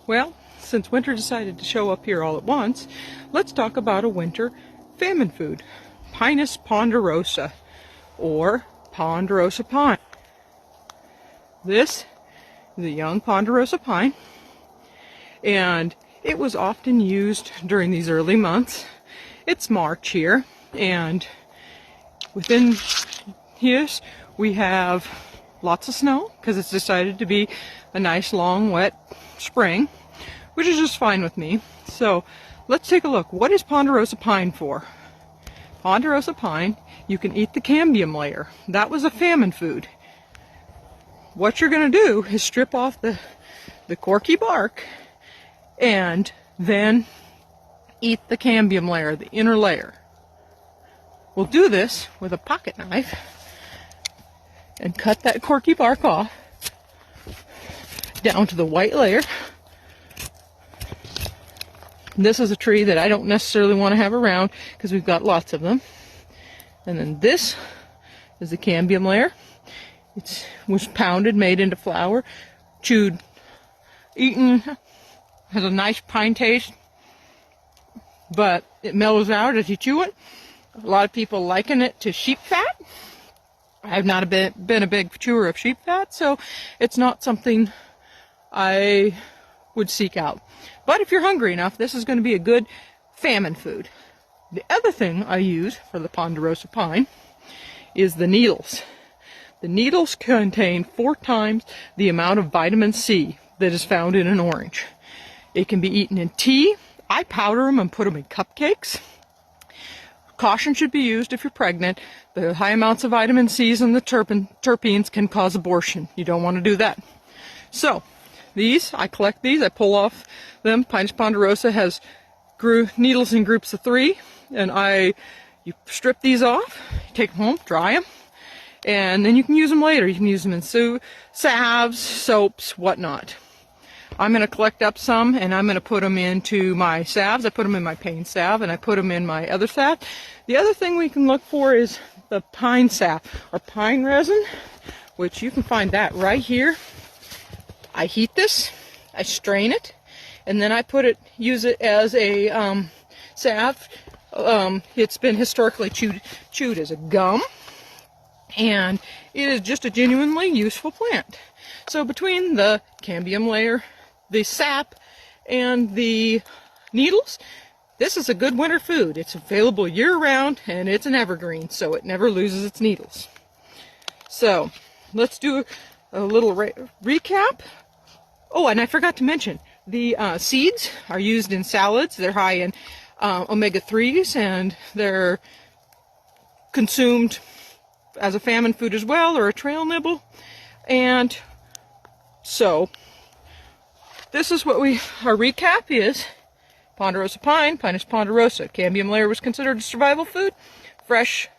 Well, since winter decided to show up here all at once, let's talk about a winter famine food, Pinus ponderosa, or Ponderosa pine. This is a young Ponderosa pine, and it was often used during these early months. It's March here, and within years we have lots of snow because it's decided to be a nice long wet spring, which is just fine with me. So let's take a look. What is Ponderosa pine for? Ponderosa pine, you can eat the cambium layer. That was a famine food. What you're going to do is strip off the corky bark and then eat the cambium layer, the inner layer. We'll do this with a pocket knife and cut that corky bark off down to the white layer. This is a tree that I don't necessarily want to have around because we've got lots of them. And then this is the cambium layer. It was pounded, made into flour, chewed, eaten, has a nice pine taste, but it mellows out as you chew it. A lot of people liken it to sheep fat. I've not been a big chewer of sheep fat, so it's not something I would seek out. But if you're hungry enough, this is going to be a good famine food. The other thing I use for the Ponderosa pine is the needles. The needles contain 4 times the amount of vitamin C that is found in an orange. It can be eaten in tea. I powder them and put them in cupcakes. Caution should be used if you're pregnant. The high amounts of vitamin C's and the terpenes can cause abortion. You don't want to do that. So, I collect these, I pull off them. Pinus ponderosa has needles in groups of 3, and you strip these off, take them home, dry them, and then you can use them later. You can use them in salves, soaps, whatnot. I'm going to collect up some, and I'm going to put them into my salves. I put them in my pain salve, and I put them in my other salve. The other thing we can look for is the pine salve, or pine resin, which you can find that right here. I heat this, I strain it, and then I use it as a salve. It's been historically chewed as a gum, and it is just a genuinely useful plant. So between the cambium layer, the sap, and the needles, this is a good winter food. It's available year-round, and it's an evergreen, so it never loses its needles. So let's do a little recap. Oh, and I forgot to mention, the seeds are used in salads. They're high in omega-3s, and they're consumed as a famine food as well, or a trail nibble. And so, this is what our recap is. Ponderosa pine, Pinus ponderosa. Cambium layer was considered a survival food. Fresh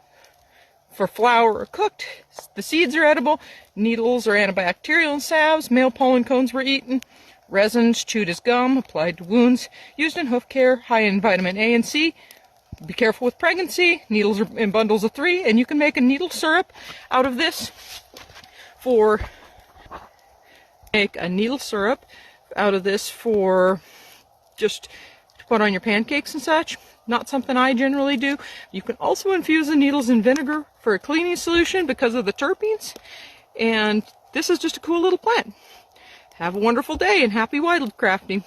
for flour or cooked. The seeds are edible. Needles are antibacterial and salves. Male pollen cones were eaten. Resins chewed as gum, applied to wounds. Used in hoof care, high in vitamin A and C. Be careful with pregnancy. Needles are in bundles of 3, and you can make a needle syrup out of this for just to put on your pancakes and such. Not something I generally do. You can also infuse the needles in vinegar for a cleaning solution because of the terpenes. And this is just a cool little plant. Have a wonderful day and happy wildcrafting.